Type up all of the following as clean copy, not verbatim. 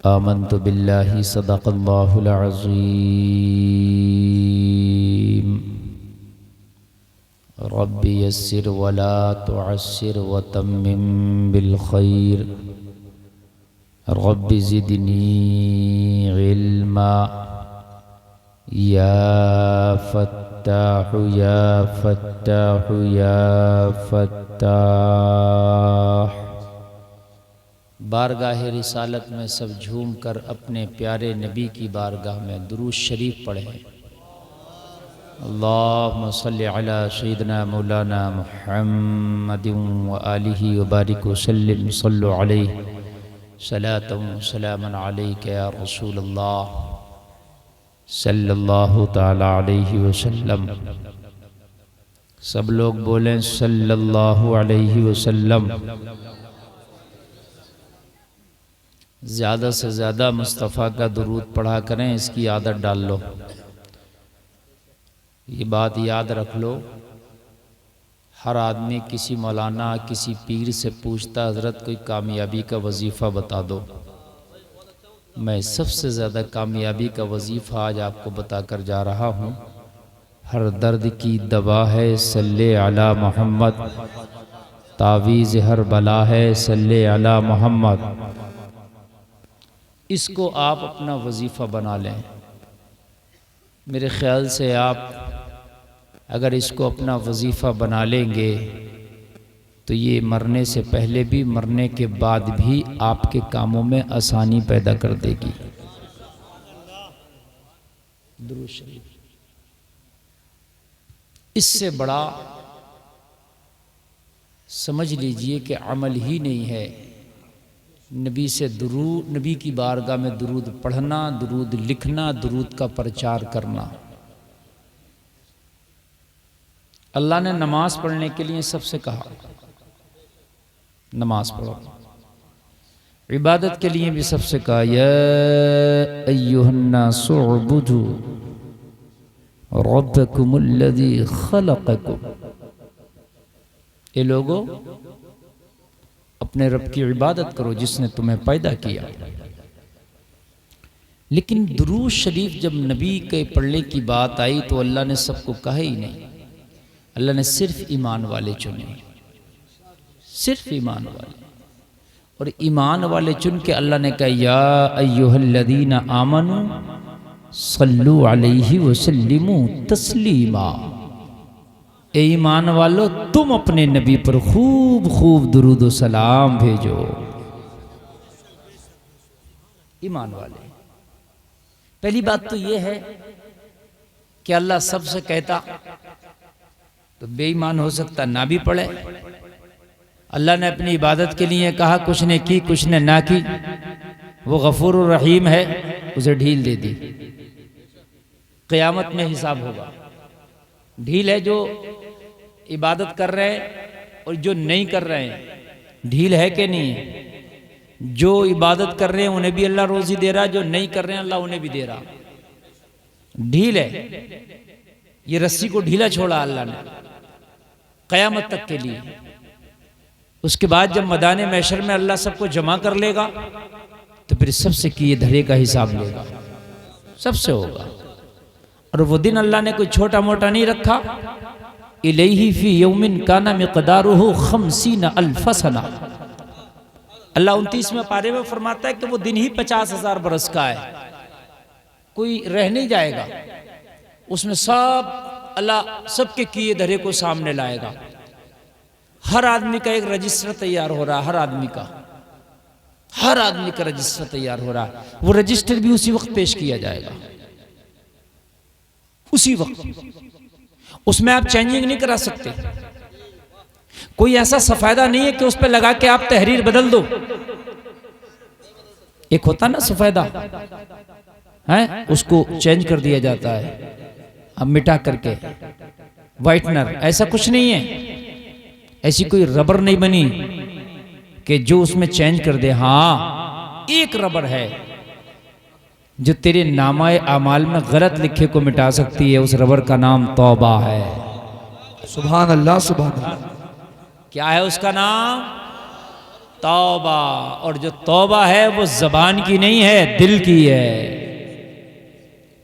आमन्तु बिल्लाहि सदक़ल्लाहुल अज़ीम। रब्बि यस्सिर वला तुअस्सिर वतम्मिम बिल खैर। रब्बि ज़िदनी इल्मा या फत्ताहु या फत्ताहु या फत्ताह। बारगाह रिसालत में सब झूम कर अपने प्यारे नबी की बारगाह में दुरूद शरीफ पढ़ें। अल्लाहुम्मा सल्लि अला सय्यिदिना मौलाना मुहम्मदिन व आलिहि व बारिक व सल्लिम सल्लु अलैहि सलातन व सलामन अलैका या रसूलल्लाह सल्लल्लाहु ताला अलैहि वसल्लम। सब लोग बोलें सल्लल्लाहु अलैहि वसल्लम। ज़्यादा से ज़्यादा मुस्तफ़ा का दुरूद पढ़ा करें, इसकी आदत डाल लो। ये बात याद रख लो, हर आदमी किसी मौलाना किसी पीर से पूछता हज़रत कोई कामयाबी का वजीफ़ा बता दो। मैं सबसे ज़्यादा कामयाबी का वजीफ़ा आज आपको बताकर जा रहा हूँ। हर दर्द की दवा है सल्ले अला मोहम्मद, तावीज़ हर बला है सल्ले अला मोहम्मद। इसको आप अपना वजीफ़ा बना लें। मेरे ख़्याल से आप अगर इसको अपना वजीफ़ा बना लेंगे तो ये मरने से पहले भी मरने के बाद भी आपके कामों में आसानी पैदा कर देगी। दुरूद शरीफ इससे बड़ा समझ लीजिए कि अमल ही नहीं है। नबी से दुरूद, नबी की बारगाह में दुरूद पढ़ना, दुरूद लिखना, दुरूद का प्रचार करना। अल्लाह ने नमाज पढ़ने के लिए सबसे कहा, नमाज पढ़ो। इबादत के लिए भी सबसे कहा, या अय्युहन्नासु उअ्बुदू रब्बकुमुल्लज़ी खलक़कुम। ये लोगो अपने रब की इबादत करो जिसने तुम्हें पैदा किया। लेकिन दुरूद शरीफ जब नबी के पढ़ने की बात आई तो अल्लाह ने सबको कहा ही नहीं। अल्लाह ने सिर्फ ईमान वाले चुने, सिर्फ ईमान वाले। और ईमान वाले चुन के अल्लाह ने कहा, या अय्युहल्लज़ीना आमनू सल्लु अलैहि वसल्लिमू तस्लीमा। ए ईमान वालो, तुम अपने नबी पर खूब खूब दुरूद व सलाम भेजो। ईमान वाले। पहली बात तो यह है कि अल्लाह सबसे कहता तो बेईमान हो सकता ना भी पढ़े। अल्लाह ने अपनी इबादत के लिए कहा, कुछ ने की कुछ ने ना की। वो गफूर रहीम है, उसे ढील दे दी। क़यामत में हिसाब होगा। ढील है जो इबादत कर रहे हैं और जो नहीं कर रहे हैं। ढील है कि नहीं है? जो इबादत कर रहे हैं उन्हें भी अल्लाह रोजी दे रहा, जो नहीं कर रहे हैं अल्लाह उन्हें भी दे रहा। ढील है। ये रस्सी को ढीला छोड़ा अल्लाह ने क़यामत तक के लिए। उसके बाद जब मैदान महशर में अल्लाह सबको जमा कर लेगा तो फिर सबसे किए धरे का हिसाब लेगा, सबसे होगा। और वो दिन अल्लाह ने कोई छोटा मोटा नहीं रखा। इलैहि फी यौमिन काना मिक़दारुहु 50 अल्फ सना। अल्लाह 29वें पारे में फरमाता है कि वो दिन ही 50,000 बरस का है। कोई रह नहीं जाएगा उसमें। सब अल्लाह सबके किए धरे को सामने लाएगा। हर आदमी का एक रजिस्टर तैयार हो रहा, हर आदमी का रजिस्टर तैयार हो रहा। वो रजिस्टर भी उसी वक्त पेश किया जाएगा, उसी वक्त। उसमें आप चेंजिंग नहीं करा सकते। कोई ऐसा सफेदा नहीं है कि उस पर लगा के आप तहरीर बदल दो। एक होता ना सफेदा है, उसको चेंज कर दिया जाता है अब मिटा करके, व्हाइटनर। ऐसा कुछ नहीं है। ऐसी कोई रबर नहीं बनी कि जो उसमें चेंज कर दे। हाँ, एक रबर है जो तेरे नामाए आमाल में गलत लिखे को मिटा सकती है। उस रबर का नाम तौबा है। सुभान अल्लाह, सुभान अल्लाह। क्या है उसका नाम? तौबा, और जो तौबा है वो जबान की नहीं है, दिल की है।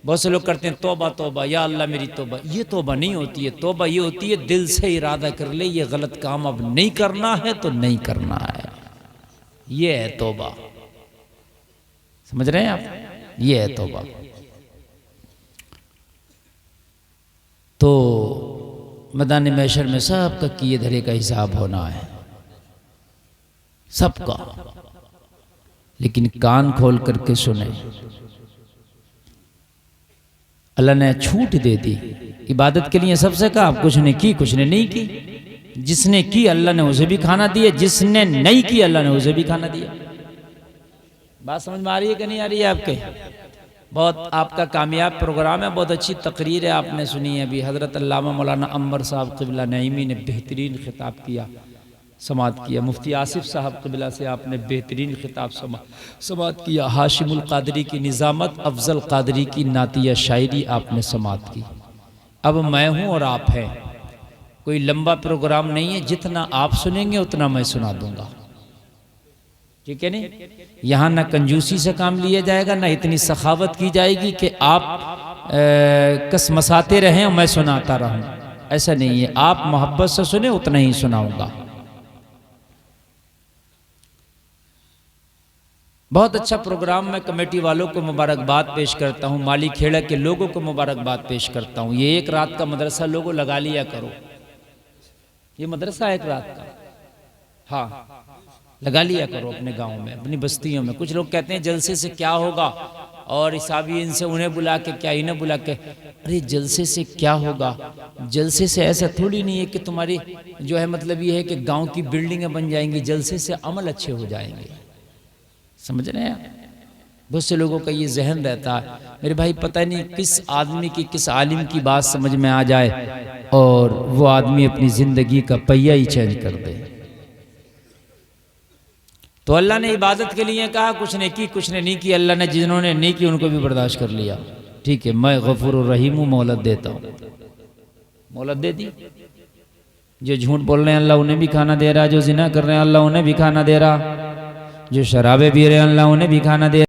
बहुत से लोग करते हैं तौबा तौबा, या अल्लाह मेरी तौबा। ये तौबा नहीं होती है। तौबा ये होती है दिल से इरादा कर ले ये गलत काम अब नहीं करना है तो नहीं करना है, ये है तौबा। समझ रहे हैं आप? ये है तौबा। तो मैदान महशर में सबका किए धरे का हिसाब होना है, सबका। लेकिन कान खोल करके सुने, अल्लाह ने छूट दे दी इबादत के लिए सबसे कहा, कुछ ने की कुछ ने नहीं की। जिसने की अल्लाह ने उसे भी खाना दिया, जिसने नहीं की अल्लाह ने उसे भी खाना दिया। बात समझ में आ रही है कि नहीं आ रही है आपके? बहुत आपका कामयाब प्रोग्राम है, बहुत अच्छी तकरीर है आपने सुनी है। अभी हज़रत अल्लामा मौलाना अम्बर साहब क़िबला नईमी ने बेहतरीन खिताब किया, समात किया। मुफ्ती आसिफ साहब क़िबला से आपने बेहतरीन खिताब समात किया। हाशिमुल क़ादरी की निज़ामत, अफजल क़ादरी की नातिया शायरी आपने समात की। अब मैं हूँ और आप हैं, कोई लंबा प्रोग्राम नहीं है, जितना आप सुनेंगे उतना मैं सुना दूंगा, ठीक है नहीं? यहाँ ना कंजूसी से काम लिया जाएगा, ना इतनी सखावत की जाएगी कि आप कसमसाते रहें और मैं सुनाता रहूं, ऐसा नहीं है। आप मोहब्बत से सुने उतना ही सुनाऊंगा। बहुत अच्छा प्रोग्राम। मैं कमेटी वालों को मुबारकबाद पेश करता हूँ, माली खेड़ा के लोगों को मुबारकबाद पेश करता हूँ। ये एक रात का मदरसा लोगों लगा लिया करो, ये मदरसा एक रात का, हाँ लगा लिया करो अपने गांव में, अपनी बस्तियों में। कुछ लोग कहते हैं जलसे से क्या होगा, और हिसाबी इनसे उन्हें बुला के क्या, इन्हें बुला के। अरे जलसे से क्या होगा? जलसे से ऐसा थोड़ी नहीं है कि तुम्हारी जो है मतलब ये है कि गांव की बिल्डिंगें बन जाएंगी। जलसे से अमल अच्छे हो जाएंगे, समझ रहे हैं? बहुत से लोगों का ये जहन रहता है, मेरे भाई पता नहीं किस आदमी की, किस आलिम की बात समझ में आ जाए और वो आदमी अपनी ज़िंदगी का पहिया ही चेंज कर दे। तो अल्लाह ने इबादत के लिए कहा, कुछ ने की कुछ ने नहीं की। अल्लाह ने जिन्होंने नहीं की उनको भी बर्दाश्त कर लिया, ठीक है मैं गफूर रहीम हूँ, मोहलत देता हूँ। मोहलत दे दी। जो झूठ बोल रहे हैं अल्लाह उन्हें भी खाना दे रहा, जो जिना कर रहे हैं अल्लाह उन्हें भी खाना दे रहा, जो शराबे पी रहे हैं अल्लाह उन्हें भी खाना दे